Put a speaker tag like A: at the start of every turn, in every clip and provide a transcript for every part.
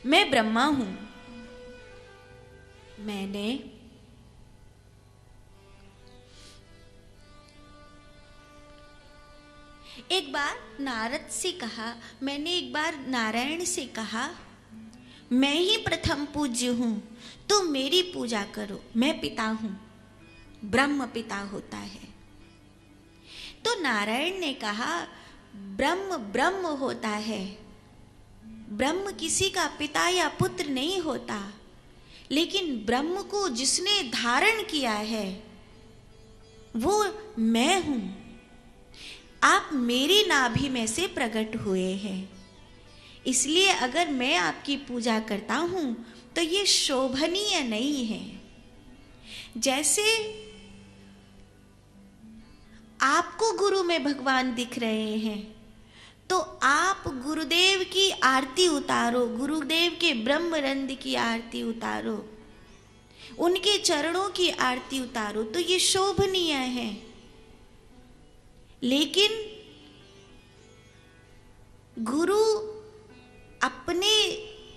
A: मैं ब्रह्मा हूं। मैंने एक बार नारद से कहा, मैंने एक बार नारायण से कहा, मैं ही प्रथम पूज्य हूं, तुम मेरी पूजा करो, मैं पिता हूं। ब्रह्म पिता होता है। तो नारायण ने कहा, ब्रह्म ब्रह्म होता है, ब्रह्म किसी का पिता या पुत्र नहीं होता, लेकिन ब्रह्म को जिसने धारण किया है वो मैं हूं। आप मेरी नाभि में से प्रकट हुए हैं, इसलिए अगर मैं आपकी पूजा करता हूं तो ये शोभनीय नहीं है। जैसे आपको गुरु में भगवान दिख रहे हैं तो आप गुरुदेव की आरती उतारो, गुरुदेव के ब्रह्मरंध की आरती उतारो, उनके चरणों की आरती उतारो, तो ये शोभनीय है। लेकिन गुरु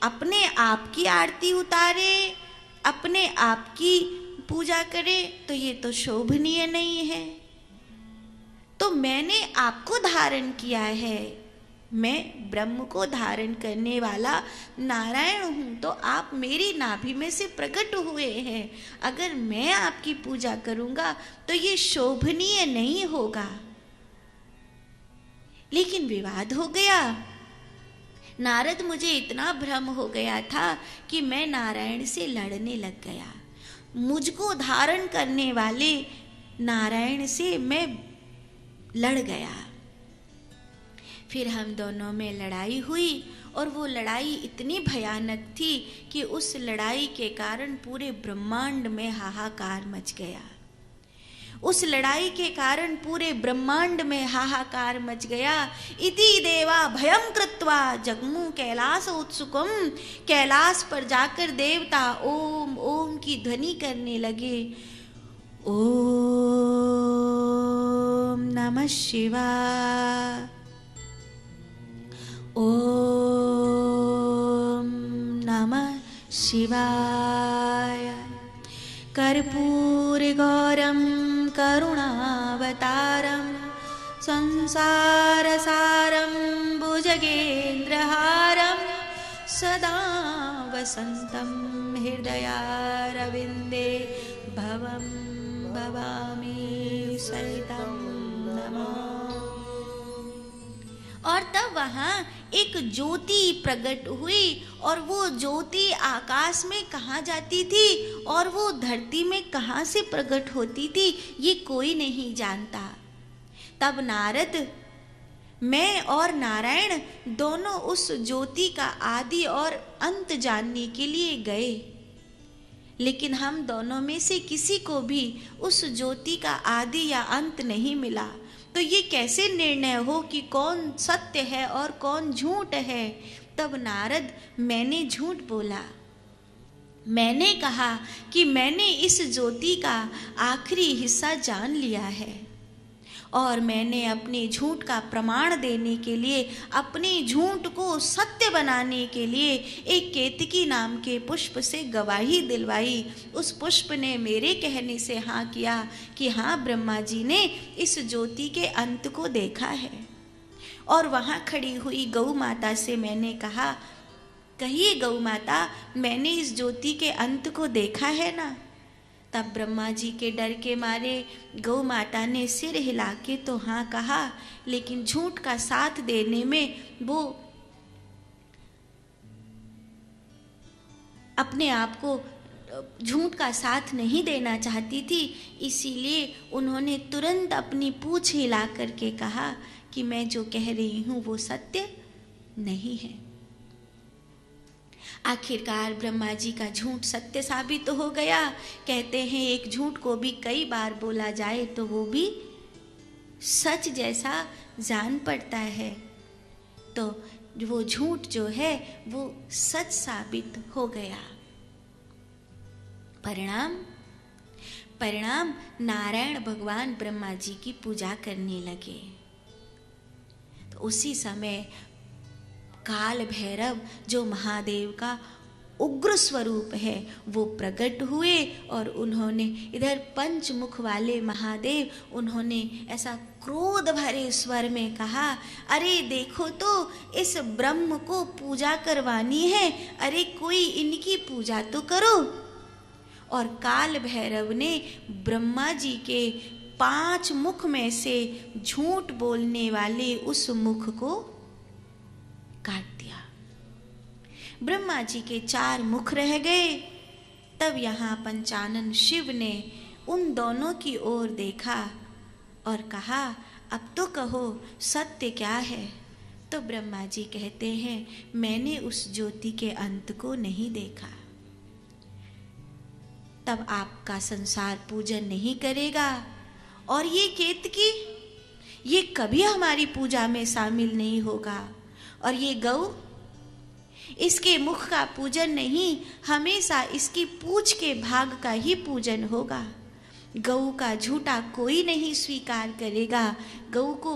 A: अपने आप की आरती उतारे, अपने आप की पूजा करे, तो ये तो शोभनीय नहीं है। तो मैंने आपको धारण किया है, मैं ब्रह्म को धारण करने वाला नारायण हूं, तो आप मेरी नाभि में से प्रकट हुए हैं। अगर मैं आपकी पूजा करूंगा तो ये शोभनीय नहीं होगा। लेकिन विवाद हो गया। नारद, मुझे इतना भ्रम हो गया था कि मैं नारायण से लड़ने लग गया। मुझको धारण करने वाले नारायण से मैं लड़ गया। फिर हम दोनों में लड़ाई हुई और वो लड़ाई इतनी भयानक थी कि उस लड़ाई के कारण पूरे ब्रह्मांड में हाहाकार मच गया। उस लड़ाई के कारण पूरे ब्रह्मांड में हाहाकार मच गया। इति देवा भयं कृत्वा जगमु कैलास उत्सुकम। कैलाश पर जाकर देवता ओम ओम की ध्वनि करने लगे। ओम नमः शिवाय, ओम नमः शिवाय। कर्पूरगौरं करुणावतारं संसारसारं भुजगेन्द्रहारं सदा वसन्तं हृदयारविन्दे भवं भवामि सहितं नमामि। और तब वहां एक ज्योति प्रकट हुई और वो ज्योति आकाश में कहाँ जाती थी और वो धरती में कहाँ से प्रकट होती थी, ये कोई नहीं जानता। तब नारद, मैं और नारायण दोनों उस ज्योति का आदि और अंत जानने के लिए गए, लेकिन हम दोनों में से किसी को भी उस ज्योति का आदि या अंत नहीं मिला। तो ये कैसे निर्णय हो कि कौन सत्य है और कौन झूठ है? तब नारद, मैंने झूठ बोला। मैंने कहा कि मैंने इस ज्योति का आखिरी हिस्सा जान लिया है और मैंने अपने झूठ का प्रमाण देने के लिए, अपने झूठ को सत्य बनाने के लिए एक केतकी नाम के पुष्प से गवाही दिलवाई। उस पुष्प ने मेरे कहने से हाँ किया कि हाँ, ब्रह्मा जी ने इस ज्योति के अंत को देखा है। और वहाँ खड़ी हुई गौ माता से मैंने कहा, कहिए गौ माता, मैंने इस ज्योति के अंत को देखा है ना? तब ब्रह्मा जी के डर के मारे गौ माता ने सिर हिला के तो हाँ कहा, लेकिन झूठ का साथ देने में वो अपने आप को झूठ का साथ नहीं देना चाहती थी। इसीलिए उन्होंने तुरंत अपनी पूंछ हिला करके कहा कि मैं जो कह रही हूँ वो सत्य नहीं है। आखिरकार ब्रह्मा जी का झूठ सत्य साबित तो हो गया। कहते हैं एक झूठ को भी कई बार बोला जाए तो वो भी सच जैसा जान पड़ता है। तो वो झूठ जो है वो सच साबित हो गया। परिणाम नारायण भगवान ब्रह्मा जी की पूजा करने लगे। तो उसी समय काल भैरव जो महादेव का उग्र स्वरूप है वो प्रकट हुए और उन्होंने इधर पंचमुख वाले महादेव उन्होंने ऐसा क्रोध भरे स्वर में कहा, अरे देखो तो इस ब्रह्म को पूजा करवानी है, अरे कोई इनकी पूजा तो करो। और काल भैरव ने ब्रह्मा जी के 5 मुख में से झूठ बोलने वाले उस मुख को काट दिया। ब्रह्मा जी के 4 मुख रह गए। तब यहाँ पंचानन शिव ने उन दोनों की ओर देखा और कहा, अब तो कहो सत्य क्या है। तो ब्रह्मा जी कहते हैं, मैंने उस ज्योति के अंत को नहीं देखा। तब आपका संसार पूजन नहीं करेगा। और ये केतकी, ये कभी हमारी पूजा में शामिल नहीं होगा। और ये गौ, इसके मुख का पूजन नहीं, हमेशा इसकी पूंछ के भाग का ही पूजन होगा। गौ का झूठा कोई नहीं स्वीकार करेगा। गौ को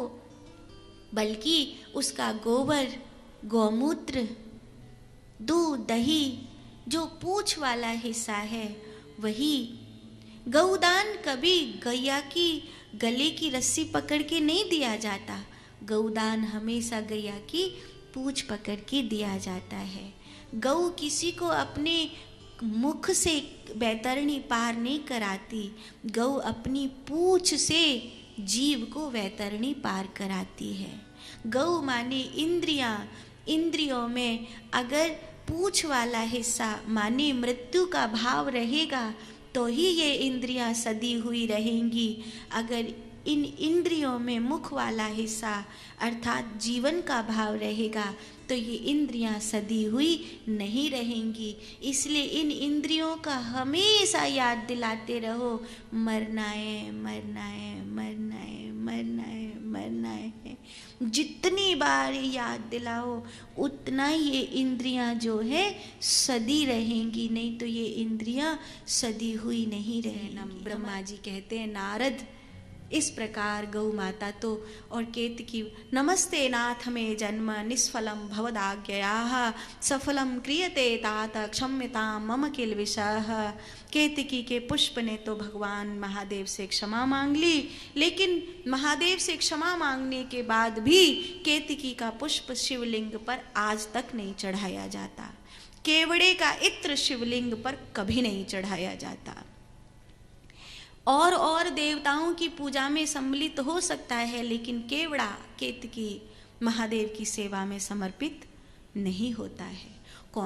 A: बल्कि उसका गोबर, गौमूत्र, दूध, दही, जो पूंछ वाला हिस्सा है वही। गौदान कभी गैया की गले की रस्सी पकड़ के नहीं दिया जाता। गौदान हमेशा गैया की पूंछ पकड़ के दिया जाता है। गौ किसी को अपने मुख से वैतरणी पार नहीं कराती। गौ अपनी पूंछ से जीव को वैतरणी पार कराती है। गौ माने इंद्रियां। इंद्रियों में अगर पूंछ वाला हिस्सा माने मृत्यु का भाव रहेगा तो ही ये इंद्रियां सदी हुई रहेंगी। अगर इन इंद्रियों में मुख वाला हिस्सा अर्थात जीवन का भाव रहेगा तो ये इंद्रियां सदी हुई नहीं रहेंगी। इसलिए इन इंद्रियों का हमेशा याद दिलाते रहो, मरना है, मरना है, मरना है, मरना है, मरना है। जितनी बार याद दिलाओ उतना ये इंद्रियां जो है सदी रहेंगी, नहीं तो ये इंद्रियां सदी हुई नहीं रहेंगी। ब्रह्मा जी कहते हैं, नारद इस प्रकार गौ माता तो और केतकी, नमस्ते नाथ में जन्म निष्फलम भवदाज्ञयाः सफलम क्रियते तात क्षम्यतां मम किल विषः। केतकी के पुष्प ने तो भगवान महादेव से क्षमा मांग ली, लेकिन महादेव से क्षमा मांगने के बाद भी केतकी का पुष्प शिवलिंग पर आज तक नहीं चढ़ाया जाता। केवड़े का इत्र शिवलिंग पर कभी नहीं चढ़ाया जाता। और देवताओं की पूजा में सम्मिलित हो सकता है, लेकिन केवड़ा, केतकी महादेव की सेवा में समर्पित नहीं होता है।